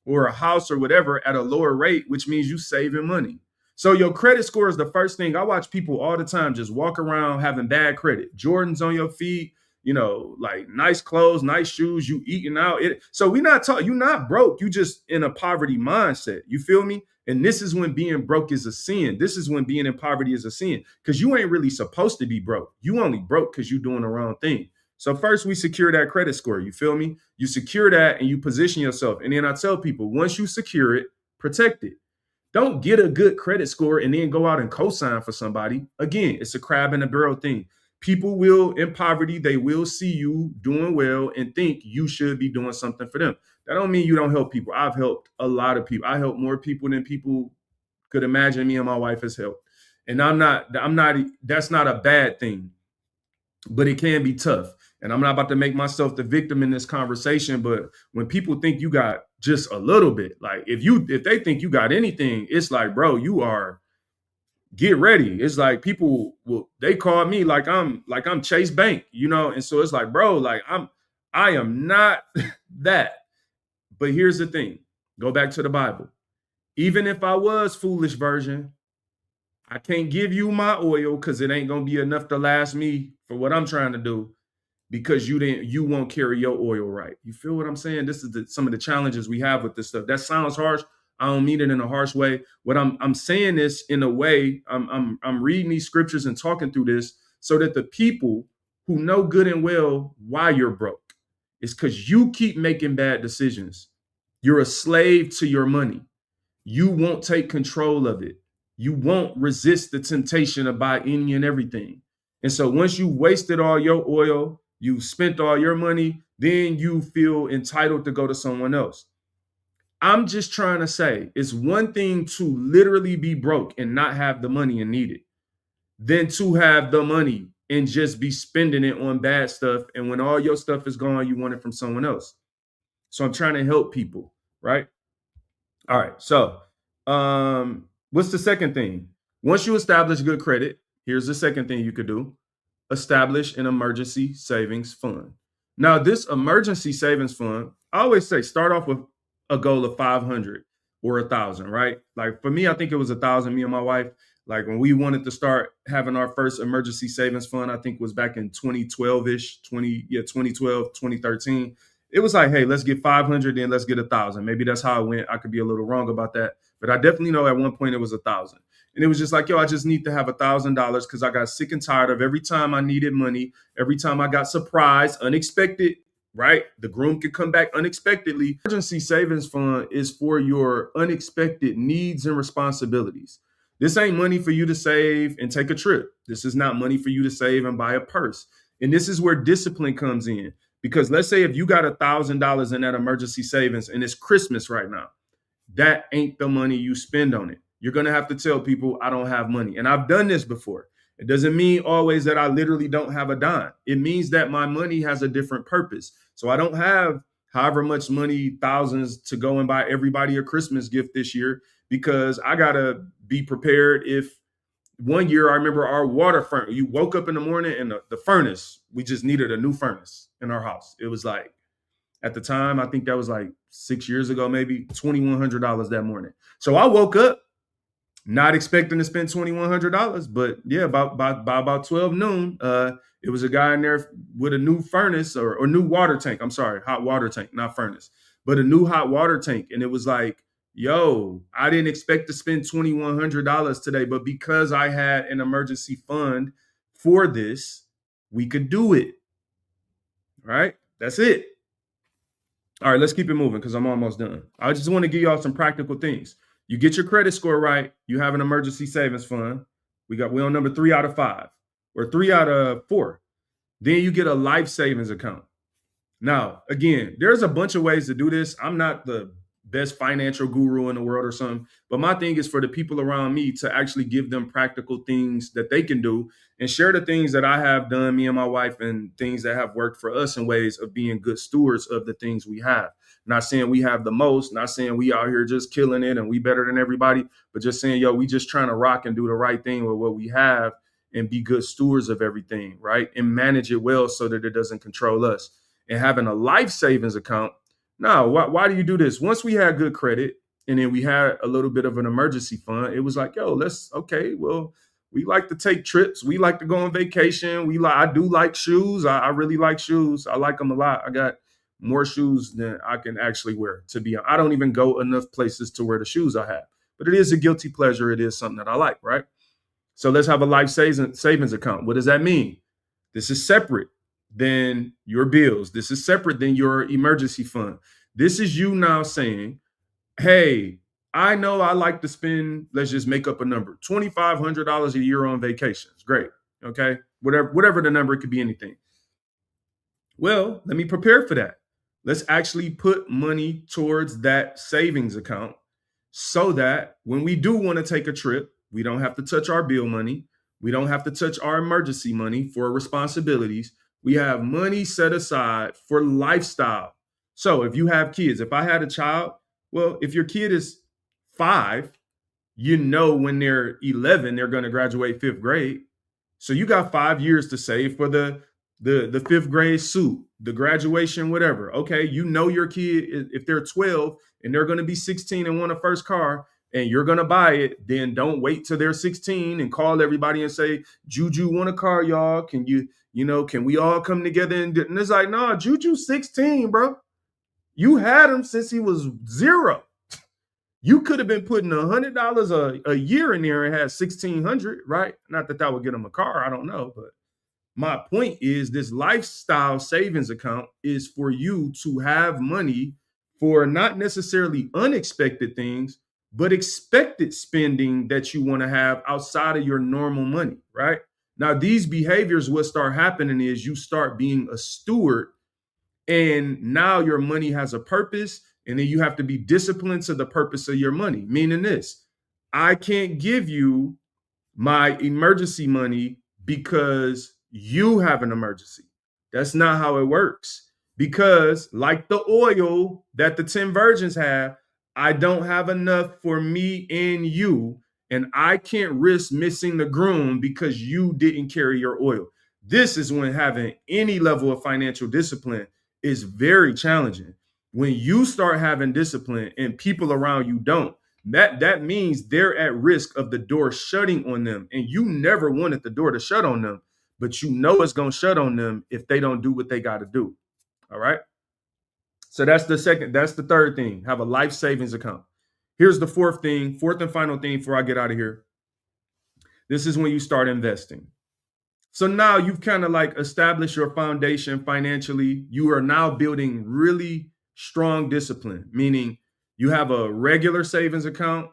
or a house or whatever at a lower rate, which means you saving money. So your credit score is the first thing. I watch people all the time just walk around having bad credit. Jordans on your feet, like nice clothes, nice shoes, you eating out. So we not talking, you not broke. You just in a poverty mindset. You feel me? And this is when being broke is a sin. This is when being in poverty is a sin, because you ain't really supposed to be broke. You only broke because you're doing the wrong thing. So first we secure that credit score. You feel me? You secure that and you position yourself. And then I tell people, once you secure it, protect it. Don't get a good credit score and then go out and co-sign for somebody. Again, it's a crab in a barrel thing. People will, in poverty, they will see you doing well and think you should be doing something for them. That don't mean you don't help people. I've helped a lot of people. I help more people than people could imagine me and my wife has helped. And that's not a bad thing, but it can be tough. And I'm not about to make myself the victim in this conversation, but when people think you got just a little bit, like if they think you got anything, it's like, bro, get ready. It's like they call me like I'm Chase Bank, and so it's like, bro, like I am not that. But here's the thing. Go back to the Bible. Even if I was foolish version, I can't give you my oil because it ain't gonna be enough to last me for what I'm trying to do, because you won't carry your oil right. You feel what I'm saying? This is some of the challenges we have with this stuff. That sounds harsh. I don't mean it in a harsh way. What I'm saying this in a way, I'm reading these scriptures and talking through this so that the people who know good and well why you're broke, it's because you keep making bad decisions. You're a slave to your money. You won't take control of it. You won't resist the temptation to buy any and everything. And so once you wasted all your oil, you spent all your money, then you feel entitled to go to someone else. I'm just trying to say, it's one thing to literally be broke and not have the money and need it, than to have the money and just be spending it on bad stuff. And when all your stuff is gone, you want it from someone else. So I'm trying to help people, right? All right. So what's the second thing? Once you establish good credit, here's the second thing you could do. Establish an emergency savings fund. Now, this emergency savings fund, I always say start off with a goal of 500 or 1,000, right? Like for me, I think it was 1,000, me and my wife. Like when we wanted to start having our first emergency savings fund, I think was back in 2012-ish, 2012, 2013. It was like, hey, let's get 500, then let's get 1,000. Maybe that's how it went. I could be a little wrong about that, but I definitely know at one point it was 1,000. And it was just like, yo, I just need to have $1,000 because I got sick and tired of every time I needed money, every time I got surprised, unexpected right? The groom could come back unexpectedly. Emergency savings fund is for your unexpected needs and responsibilities. This ain't money for you to save and take a trip. This is not money for you to save and buy a purse. And this is where discipline comes in. Because let's say if you got $1,000 in that emergency savings and it's Christmas right now, that ain't the money you spend on it. You're going to have to tell people, I don't have money. And I've done this before. It doesn't mean always that I literally don't have a dime. It means that my money has a different purpose. So I don't have however much money, thousands, to go and buy everybody a Christmas gift this year, because I got to be prepared if one year I remember our water furnace, you woke up in the morning and the furnace, we just needed a new furnace in our house. It was like, at the time, I think that was like 6 years ago, maybe $2,100 that morning. So I woke up not expecting to spend $2,100, but yeah, by about 12 noon, it was a guy in there with a new furnace or new water tank. I'm sorry, hot water tank, not furnace, but a new hot water tank. And it was like, yo, I didn't expect to spend $2,100 today, but because I had an emergency fund for this, we could do it. Right? That's it. All right, let's keep it moving because I'm almost done. I just want to give y'all some practical things. You get your credit score right, you have an emergency savings fund. We're on number 3 out of 5 or 3 out of 4. Then you get a life savings account. Now, again, there's a bunch of ways to do this. I'm not the best financial guru in the world or something, but my thing is for the people around me to actually give them practical things that they can do and share the things that I have done, me and my wife, and things that have worked for us in ways of being good stewards of the things we have. Not saying we have the most, not saying we out here just killing it and we better than everybody, but just saying, yo, we just trying to rock and do the right thing with what we have and be good stewards of everything, right? And manage it well so that it doesn't control us. And having a life savings account, no, why do you do this? Once we had good credit and then we had a little bit of an emergency fund, it was like, yo, well, we like to take trips. We like to go on vacation. I do like shoes. I really like shoes. I like them a lot. I got more shoes than I can actually wear, to be honest. I don't even go enough places to wear the shoes I have, but it is a guilty pleasure. It is something that I like, right? So let's have a life savings account. What does that mean? This is separate than your bills. This is separate than your emergency fund. This is you now saying, hey, I know I like to spend, let's just make up a number, $2,500 a year on vacations. Great. Okay. Whatever the number, it could be anything. Well, let me prepare for that. Let's actually put money towards that savings account so that when we do want to take a trip, we don't have to touch our bill money. We don't have to touch our emergency money for responsibilities. We have money set aside for lifestyle. So if you have kids, if I had a child, well, if your kid is 5, you know when they're 11, they're going to graduate 5th grade. So you got 5 years to save for the 5th grade suit, the graduation, whatever. Okay, you know your kid, if they're 12 and they're going to be 16 and want a first car and you're going to buy it, then don't wait till they're 16 and call everybody and say, Juju want a car, y'all. Can can we all come together? And it's like, nah, Juju's 16, bro. You had him since he was 0. You could have been putting $100 a year in there and had 1,600, right? Not that would get him a car. I don't know, but my point is this lifestyle savings account is for you to have money for not necessarily unexpected things, but expected spending that you want to have outside of your normal money, right? Now, these behaviors, what start happening is you start being a steward, and now your money has a purpose, and then you have to be disciplined to the purpose of your money. Meaning this, I can't give you my emergency money because you have an emergency. That's not how it works. Because like the oil that the 10 virgins have, I don't have enough for me and you, and I can't risk missing the groom because you didn't carry your oil. This is when having any level of financial discipline is very challenging. When you start having discipline and people around you don't, that means they're at risk of the door shutting on them. And you never wanted the door to shut on them, but you know it's going to shut on them if they don't do what they got to do. All right. So that's the third thing. Have a life savings account. Here's the fourth and final thing before I get out of here. This is when you start investing. So now you've kind of like established your foundation financially. You are now building really strong discipline, meaning you have a regular savings account,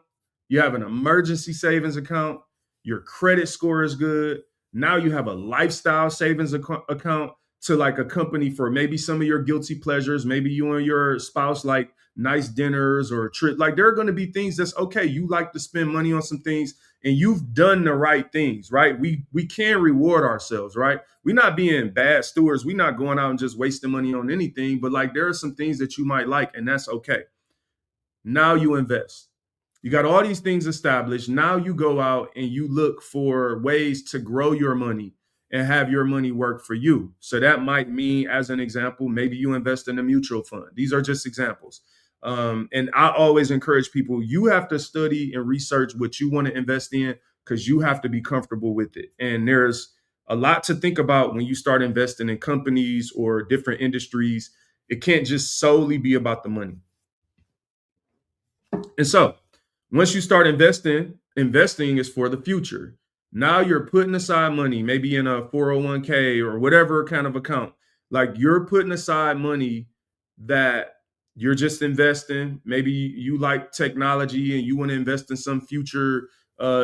you have an emergency savings account, your credit score is good. Now you have a lifestyle savings account to like a company for maybe some of your guilty pleasures. Maybe you and your spouse like nice dinners or trip. Like there are going to be things that's okay. You like to spend money on some things and you've done the right things, right? We can reward ourselves, right? We're not being bad stewards. We're not going out and just wasting money on anything, but like there are some things that you might like, and that's okay. Now you invest. You got all these things established. Now you go out and you look for ways to grow your money and have your money work for you. So that might mean, as an example, maybe you invest in a mutual fund. These are just examples. And I always encourage people, you have to study and research what you want to invest in because you have to be comfortable with it. And there's a lot to think about when you start investing in companies or different industries. It can't just solely be about the money. And so once you start investing is for the future. Now you're putting aside money, maybe in a 401k or whatever kind of account. Like you're putting aside money that you're just investing. Maybe you like technology and you want to invest in some future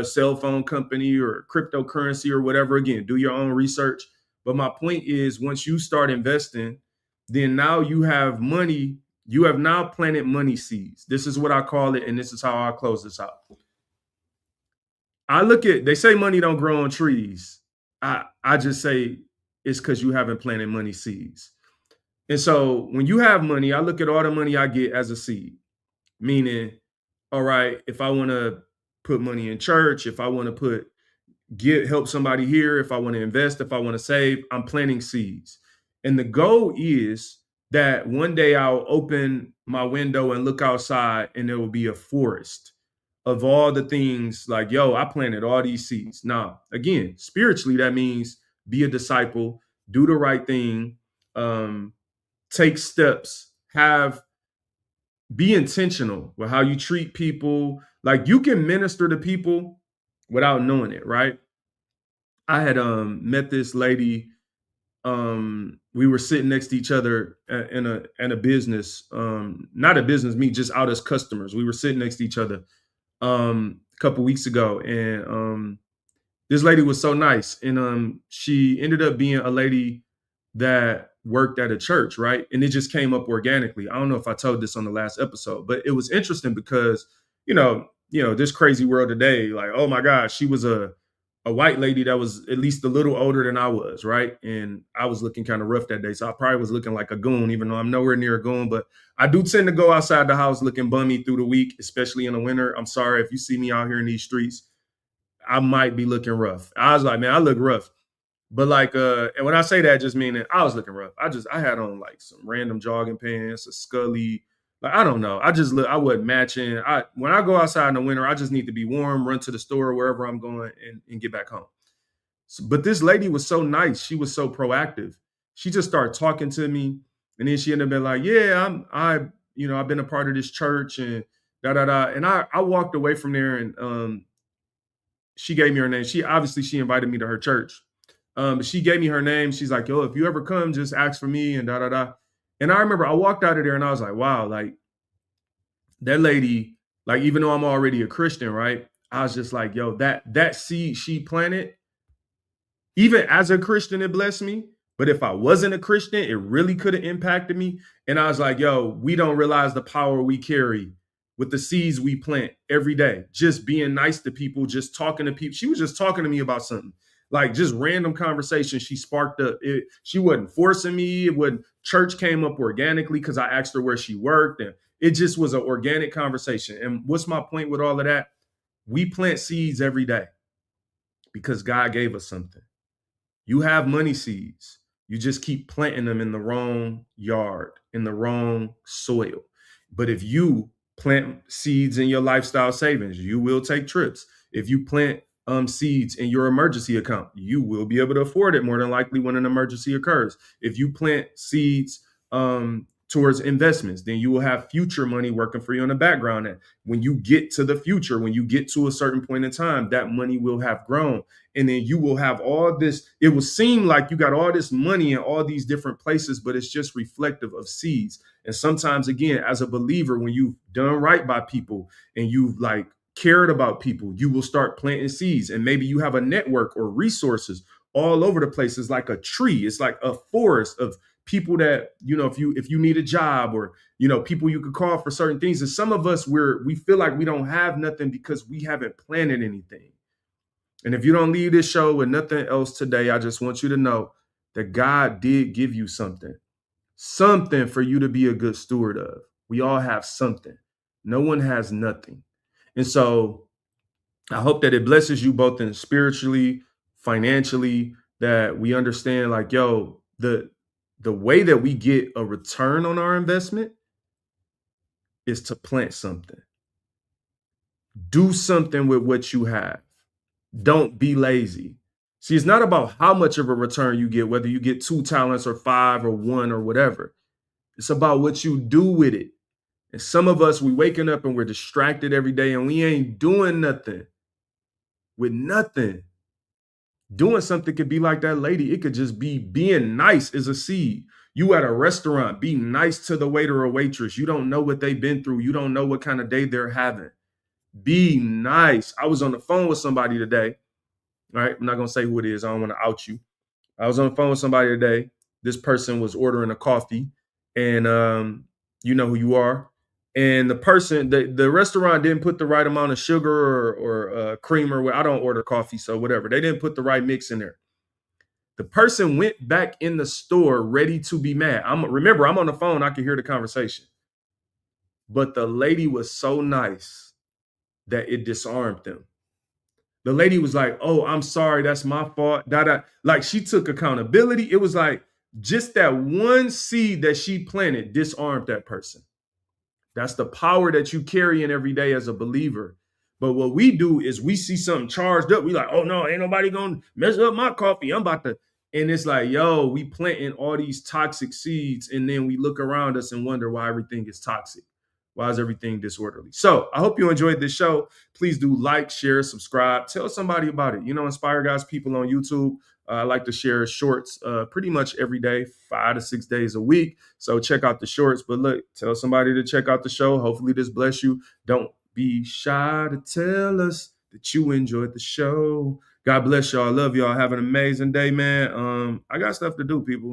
cell phone company or cryptocurrency or whatever. Again, do your own research. But my point is, once you start investing, then now you have money. You have now planted money seeds. This is what I call it, and this is how I close this out. They say money don't grow on trees. I just say it's because you haven't planted money seeds. And so when you have money, I look at all the money I get as a seed, meaning, all right, if I want to put money in church, if I want to help somebody here, if I want to invest, if I want to save, I'm planting seeds. And the goal is that one day I'll open my window and look outside and there will be a forest of all the things like, yo, I planted all these seeds. Now, again, spiritually, that means be a disciple, do the right thing, take steps, be intentional with how you treat people. Like you can minister to people without knowing it, right? I had met this lady. We were sitting next to each other in a business, not a business meet, just out as customers. We were sitting next to each other a couple weeks ago, and this lady was so nice, and she ended up being a lady that worked at a church, right? And it just came up organically. I don't know if I told this on the last episode, but it was interesting because this crazy world today, like, oh my gosh, she was a white lady that was at least a little older than I was, right? And I was looking kind of rough that day. So I probably was looking like a goon, even though I'm nowhere near a goon. But I do tend to go outside the house looking bummy through the week, especially in the winter. I'm sorry if you see me out here in these streets, I might be looking rough. I was like, man, I look rough. But like, and when I say that, just meaning I was looking rough. I had on like some random jogging pants, a Scully. Like, I don't know. I wasn't matching. When I go outside in the winter, I just need to be warm, run to the store, wherever I'm going, and get back home. So, but this lady was so nice. She was so proactive. She just started talking to me. And then she ended up being like, yeah, I've been a part of this church and da da da. And I walked away from there and she gave me her name. She invited me to her church. She gave me her name. She's like, yo, if you ever come, just ask for me and da da da. And I remember I walked out of there and I was like, wow, like that lady, like even though I'm already a Christian, right? I was just like, yo, that seed she planted, even as a Christian, it blessed me. But if I wasn't a Christian, it really could have impacted me. And I was like, yo, we don't realize the power we carry with the seeds we plant every day. Just being nice to people, just talking to people. She was just talking to me about something. Like just random conversation she sparked up. She wasn't forcing me. It wasn't, church came up organically because I asked her where she worked. And it just was an organic conversation. And what's my point with all of that? We plant seeds every day because God gave us something. You have money seeds. You just keep planting them in the wrong yard, in the wrong soil. But if you plant seeds in your lifestyle savings, you will take trips. If you plant seeds in your emergency account, you will be able to afford it more than likely when an emergency occurs. If you plant seeds towards investments. Then you will have future money working for you in the background. And when you get to the future, when you get to a certain point in time, that money will have grown. And then you will have all this. It will seem like you got all this money in all these different places, but it's just reflective of seeds. And sometimes, again, as a believer, when you've done right by people and you've like cared about people, you will start planting seeds. And maybe you have a network or resources all over the place. It's like a tree. It's like a forest of people that, if you need a job, or people you could call for certain things. And some of us, we feel like we don't have nothing because we haven't planted anything. And if you don't leave this show with nothing else today, I just want you to know that God did give you something for you to be a good steward of. We all have something. No one has nothing. And so I hope that it blesses you both in spiritually, financially, that we understand like, the way that we get a return on our investment is to plant something. Do something with what you have. Don't be lazy. See, it's not about how much of a return you get, whether you get 2 talents or 5 or 1 or whatever. It's about what you do with it. And some of us, we waking up and we're distracted every day and we ain't doing nothing with nothing. Doing something could be like that lady. It could just be being nice is a seed. You at a restaurant, be nice to the waiter or waitress. You don't know what they've been through. You don't know what kind of day they're having. Be nice. I was on the phone with somebody today. All right. I'm not going to say who it is. I don't want to out you. I was on the phone with somebody today. This person was ordering a coffee, and you know who you are. And the person, the restaurant didn't put the right amount of sugar or cream, or I don't order coffee, so whatever. They didn't put the right mix in there. The person went back in the store ready to be mad. Remember, I'm on the phone. I can hear the conversation. But the lady was so nice that it disarmed them. The lady was like, "Oh, I'm sorry. That's my fault." Like she took accountability. It was like just that one seed that she planted disarmed that person. That's the power that you carry in every day as a believer. But what we do is we see something charged up. We like, "Oh no, ain't nobody gonna mess up my coffee. I'm about to." And it's like, we planting all these toxic seeds, and then we look around us and wonder why everything is toxic. Why is everything disorderly? So I hope you enjoyed this show. Please do like, share, subscribe, tell somebody about it. Inspire God's people on YouTube. I like to share shorts pretty much every day, 5 to 6 days a week. So check out the shorts. But look, tell somebody to check out the show. Hopefully this bless you. Don't be shy to tell us that you enjoyed the show. God bless y'all. I love y'all. Have an amazing day, man. I got stuff to do, people.